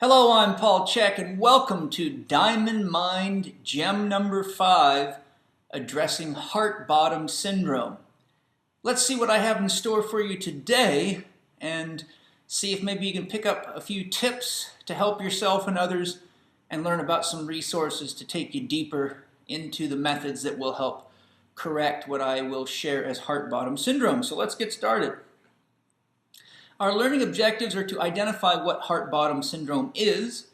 Hello, I'm Paul Check, and welcome to Diamond Mind Gem number 5, Addressing Heart Bottom Syndrome. Let's see what I have in store for you today and see if maybe you can pick up a few tips to help yourself and others and learn about some resources to take you deeper into the methods that will help correct what I will share as heart bottom syndrome. So let's get started. Our learning objectives are to identify what heart bottom syndrome is,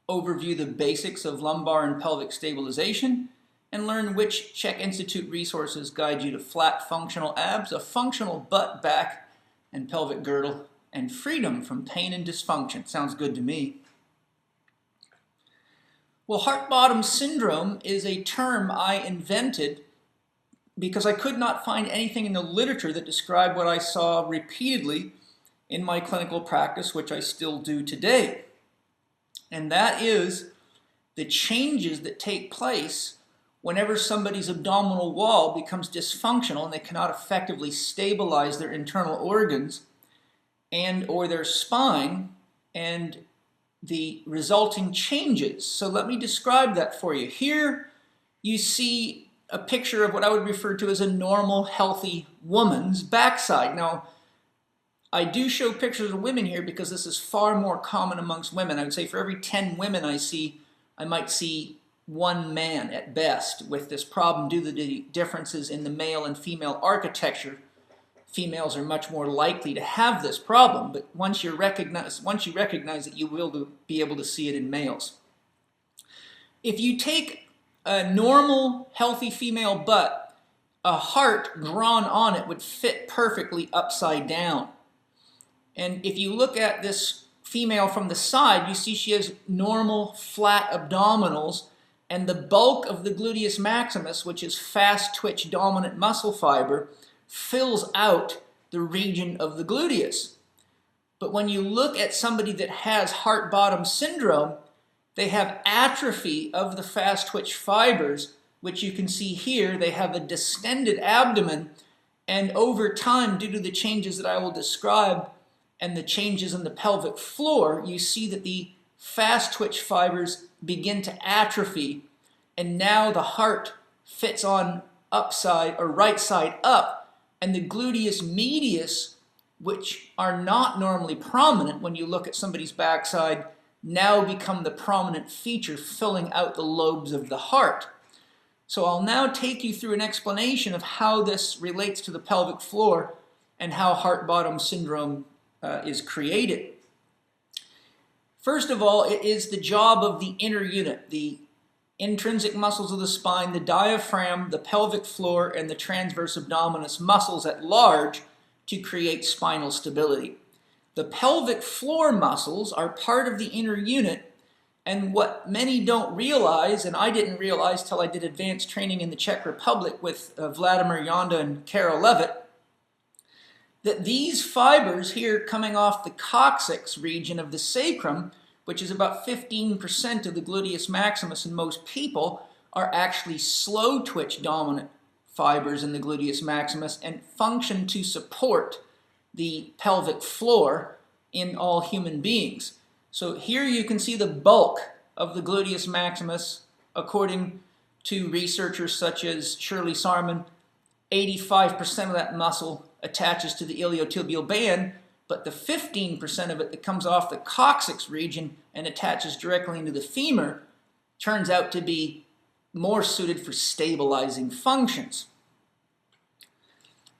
overview the basics of lumbar and pelvic stabilization, and learn which Check Institute resources guide you to flat functional abs, a functional butt, back, and pelvic girdle, and freedom from pain and dysfunction. Sounds good to me. Well, heart bottom syndrome is a term I invented because I could not find anything in the literature that described what I saw repeatedly in my clinical practice, which I still do today. And that is the changes that take place whenever somebody's abdominal wall becomes dysfunctional and they cannot effectively stabilize their internal organs and or their spine and the resulting changes. So let me describe that for you. Here you see a picture of what I would refer to as a normal, healthy woman's backside. Now, I do show pictures of women here because this is far more common amongst women. I would say for every 10 women I see, I might see one man at best with this problem due to the differences in the male and female architecture. Females are much more likely to have this problem, but once you recognize it, you will be able to see it in males. If you take a normal, healthy female butt, a heart drawn on it would fit perfectly upside down. And if you look at this female from the side, you see she has normal, flat abdominals, and the bulk of the gluteus maximus, which is fast twitch dominant muscle fiber, fills out the region of the gluteus. But when you look at somebody that has heart bottom syndrome, they have atrophy of the fast twitch fibers, which you can see here. They have a distended abdomen, and over time, due to the changes that I will describe, and the changes in the pelvic floor, you see that the fast twitch fibers begin to atrophy, and now the heart fits on upside or right side up, and the gluteus medius, which are not normally prominent when you look at somebody's backside, now become the prominent feature filling out the lobes of the heart. So I'll now take you through an explanation of how this relates to the pelvic floor and how heart bottom syndrome is created. First of all, it is the job of the inner unit, the intrinsic muscles of the spine, the diaphragm, the pelvic floor, and the transverse abdominis muscles at large to create spinal stability. The pelvic floor muscles are part of the inner unit, and what many don't realize, and I didn't realize till I did advanced training in the Czech Republic with Vladimir Yonda and Carol Levitt, that these fibers here coming off the coccyx region of the sacrum, which is about 15% of the gluteus maximus in most people, are actually slow twitch dominant fibers in the gluteus maximus and function to support the pelvic floor in all human beings. So here you can see the bulk of the gluteus maximus, according to researchers such as Shirley Sarman. 85% of that muscle attaches to the iliotibial band, but the 15% of it that comes off the coccyx region and attaches directly into the femur turns out to be more suited for stabilizing functions.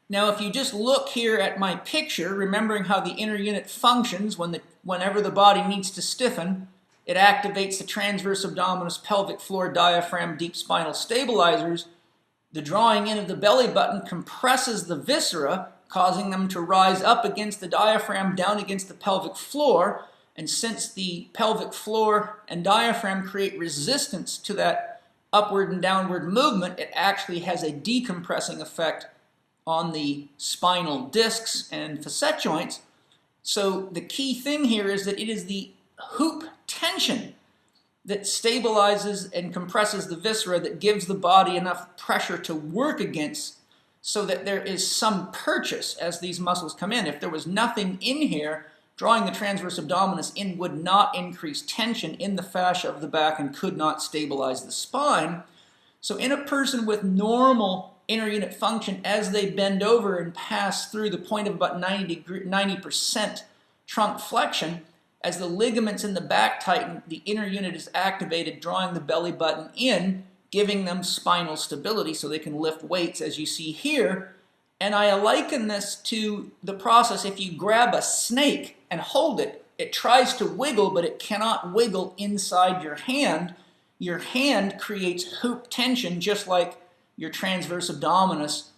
Now, if you just look here at my picture, remembering how the inner unit functions whenever the body needs to stiffen, it activates the transverse abdominis, pelvic floor, diaphragm, deep spinal stabilizers. The drawing in of the belly button compresses the viscera, causing them to rise up against the diaphragm, down against the pelvic floor. And since the pelvic floor and diaphragm create resistance to that upward and downward movement, it actually has a decompressing effect on the spinal discs and facet joints. So the key thing here is that it is the hoop tension that stabilizes and compresses the viscera that gives the body enough pressure to work against so that there is some purchase as these muscles come in. If there was nothing in here, drawing the transverse abdominis in would not increase tension in the fascia of the back and could not stabilize the spine. So in a person with normal inner unit function, as they bend over and pass through the point of about 90% trunk flexion, as the ligaments in the back tighten, the inner unit is activated, drawing the belly button in, giving them spinal stability so they can lift weights, as you see here. And I liken this to the process if you grab a snake and hold it. It tries to wiggle, but it cannot wiggle inside your hand. Your hand creates hoop tension, just like your transverse abdominis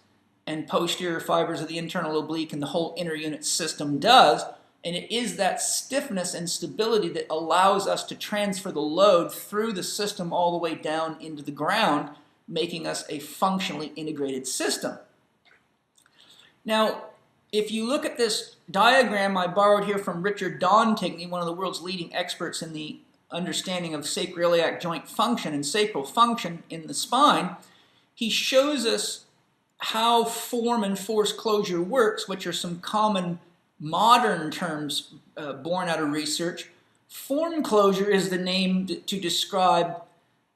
and posterior fibers of the internal oblique and the whole inner unit system does. And it is that stiffness and stability that allows us to transfer the load through the system all the way down into the ground, making us a functionally integrated system. Now, if you look at this diagram I borrowed here from Richard Dontigny, one of the world's leading experts in the understanding of sacroiliac joint function and sacral function in the spine, he shows us how form and force closure works, which are some common modern terms born out of research. Form closure is the name to describe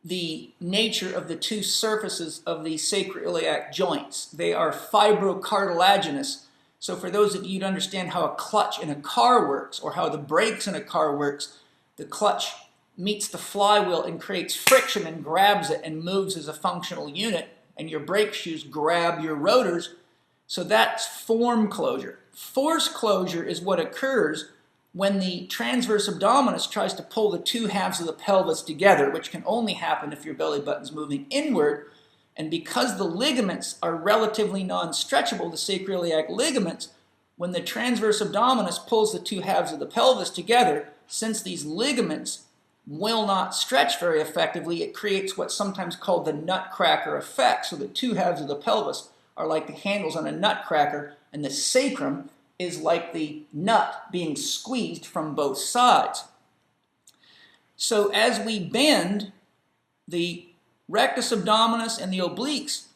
the nature of the two surfaces of the sacroiliac joints. They are fibrocartilaginous. So for those of you to understand how a clutch in a car works or how the brakes in a car works, the clutch meets the flywheel and creates friction and grabs it and moves as a functional unit, and your brake shoes grab your rotors. So that's form closure. Force closure is what occurs when the transverse abdominis tries to pull the two halves of the pelvis together, which can only happen if your belly button's moving inward. And because the ligaments are relatively non-stretchable, the sacroiliac ligaments, when the transverse abdominis pulls the two halves of the pelvis together, since these ligaments will not stretch very effectively, it creates what's sometimes called the nutcracker effect. So the two halves of the pelvis are like the handles on a nutcracker, and the sacrum is like the nut being squeezed from both sides. So as we bend, the rectus abdominis and the obliques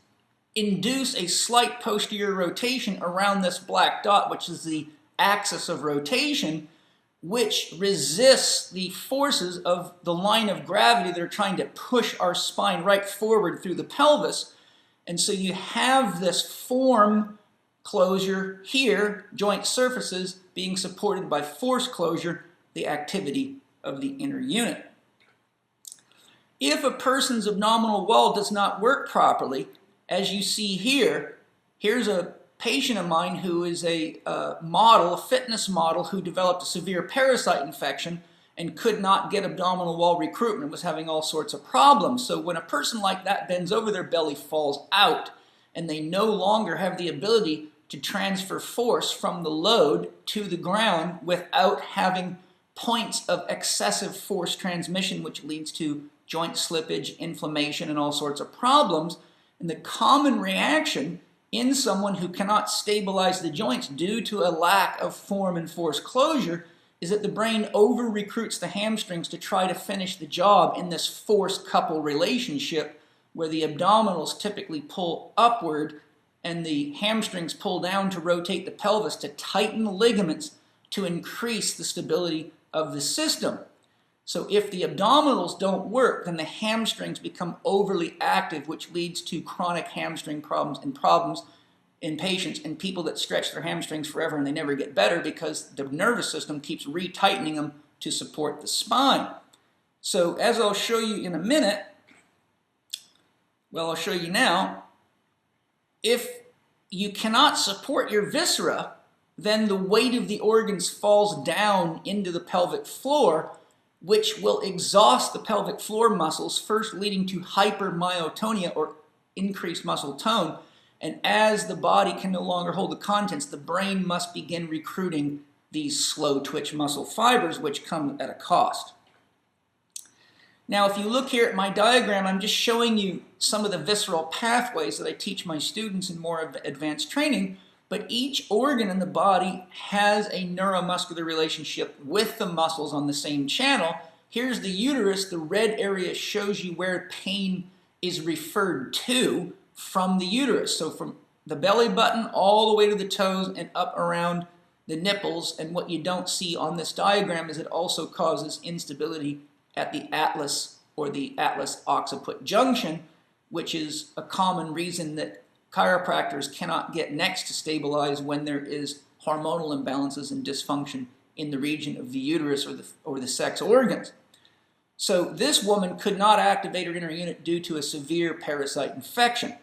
induce a slight posterior rotation around this black dot, which is the axis of rotation, which resists the forces of the line of gravity that are trying to push our spine right forward through the pelvis. And so you have this form closure here, joint surfaces being supported by force closure, the activity of the inner unit. If a person's abdominal wall does not work properly, as you see here, here's a patient of mine who is a fitness model who developed a severe parasite infection and could not get abdominal wall recruitment, was having all sorts of problems. So when a person like that bends over, their belly falls out, and they no longer have the ability to transfer force from the load to the ground without having points of excessive force transmission, which leads to joint slippage, inflammation, and all sorts of problems. And the common reaction in someone who cannot stabilize the joints due to a lack of form and force closure is that the brain over-recruits the hamstrings to try to finish the job in this force-couple relationship where the abdominals typically pull upward and the hamstrings pull down to rotate the pelvis to tighten the ligaments to increase the stability of the system. So if the abdominals don't work, then the hamstrings become overly active, which leads to chronic hamstring problems in patients and people that stretch their hamstrings forever and they never get better because the nervous system keeps retightening them to support the spine. So as I'll show you in a minute, I'll show you now, if you cannot support your viscera, then the weight of the organs falls down into the pelvic floor, which will exhaust the pelvic floor muscles, first leading to hypermyotonia or increased muscle tone. And as the body can no longer hold the contents, the brain must begin recruiting these slow twitch muscle fibers, which come at a cost. Now, if you look here at my diagram, I'm just showing you some of the visceral pathways that I teach my students in more advanced training, but each organ in the body has a neuromuscular relationship with the muscles on the same channel. Here's the uterus. The red area shows you where pain is referred to from the uterus. So from the belly button all the way to the toes and up around the nipples, and what you don't see on this diagram is it also causes instability at the atlas or the atlas-occiput junction, which is a common reason that chiropractors cannot get next to stabilize when there is hormonal imbalances and dysfunction in the region of the uterus or the sex organs. So this woman could not activate her inner unit due to a severe parasite infection.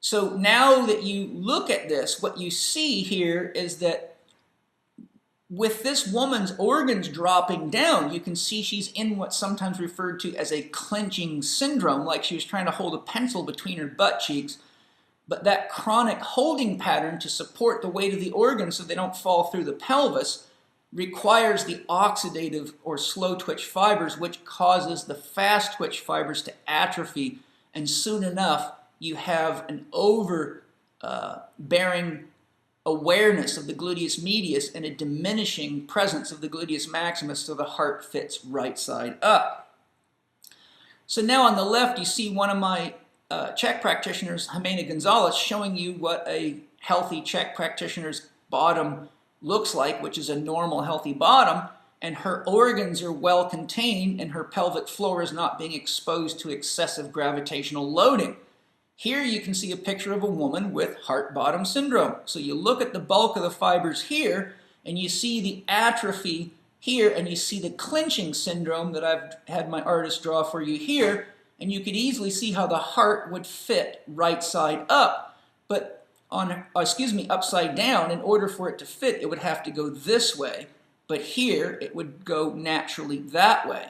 So now that you look at this, what you see here is that with this woman's organs dropping down, you can see she's in what's sometimes referred to as a clenching syndrome, like she was trying to hold a pencil between her butt cheeks. But that chronic holding pattern to support the weight of the organs so they don't fall through the pelvis requires the oxidative or slow twitch fibers, which causes the fast twitch fibers to atrophy, and soon enough you have an overbearing awareness of the gluteus medius and a diminishing presence of the gluteus maximus, so the heart fits right side up. So now on the left you see one of my Czech practitioners, Jimena Gonzalez, showing you what a healthy Czech practitioner's bottom looks like, which is a normal healthy bottom, and her organs are well contained and her pelvic floor is not being exposed to excessive gravitational loading. Here you can see a picture of a woman with heart bottom syndrome. So you look at the bulk of the fibers here and you see the atrophy here, and you see the clenching syndrome that I've had my artist draw for you here, and you could easily see how the heart would fit right side up, but upside down. In order for it to fit, it would have to go this way, but here it would go naturally that way.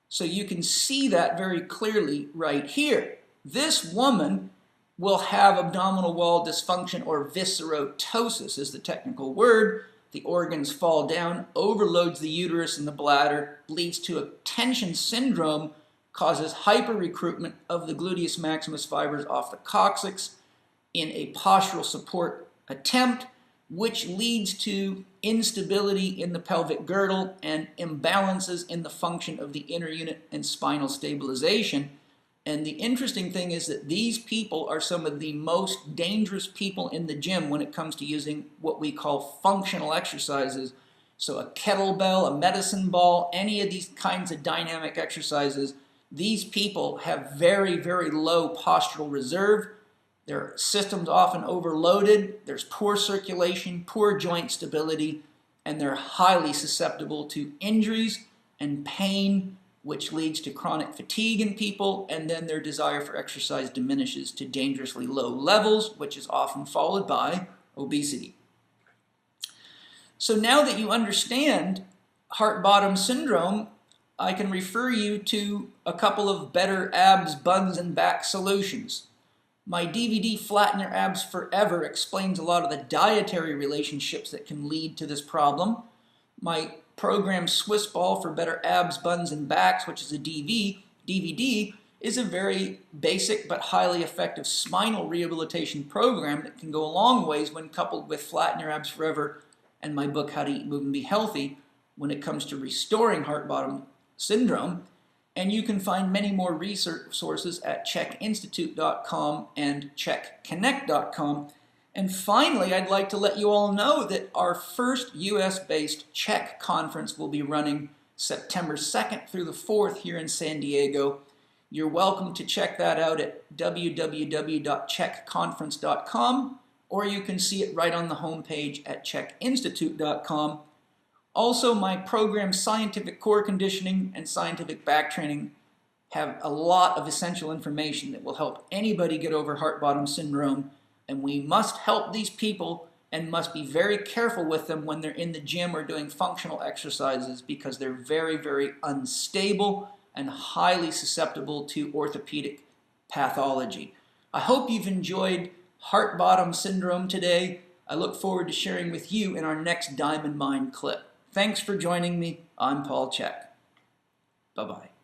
So you can see that very clearly right here. This woman will have abdominal wall dysfunction, or viscerotosis is the technical word. The organs fall down, overloads the uterus and the bladder, leads to a tension syndrome, causes hyper-recruitment of the gluteus maximus fibers off the coccyx in a postural support attempt, which leads to instability in the pelvic girdle and imbalances in the function of the inner unit and spinal stabilization. And the interesting thing is that these people are some of the most dangerous people in the gym when it comes to using what we call functional exercises. So a kettlebell, a medicine ball, any of these kinds of dynamic exercises, these people have very, very low postural reserve. Their system's often overloaded. There's poor circulation, poor joint stability, and they're highly susceptible to injuries and pain, which leads to chronic fatigue in people, and then their desire for exercise diminishes to dangerously low levels, which is often followed by obesity. So now that you understand heart bottom syndrome, I can refer you to a couple of better abs, buns, and back solutions. My DVD, Flatten Your Abs Forever, explains a lot of the dietary relationships that can lead to this problem. My program, Swiss Ball for Better Abs, Buns, and Backs, which is a DVD, is a very basic but highly effective spinal rehabilitation program that can go a long ways when coupled with Flatten Your Abs Forever and my book, How to Eat, Move, and Be Healthy, when it comes to restoring heart bottom syndrome. And you can find many more resources at CzechInstitute.com and CzechConnect.com. And finally, I'd like to let you all know that our first US-based Czech conference will be running September 2nd through the 4th here in San Diego. You're welcome to check that out at www.czechconference.com, or you can see it right on the homepage at CzechInstitute.com. Also, my programs Scientific Core Conditioning and Scientific Back Training have a lot of essential information that will help anybody get over heart bottom syndrome. And we must help these people and must be very careful with them when they're in the gym or doing functional exercises, because they're very, very unstable and highly susceptible to orthopedic pathology. I hope you've enjoyed heart bottom syndrome today. I look forward to sharing with you in our next Diamond Mind clip. Thanks for joining me. I'm Paul Czech. Bye-bye.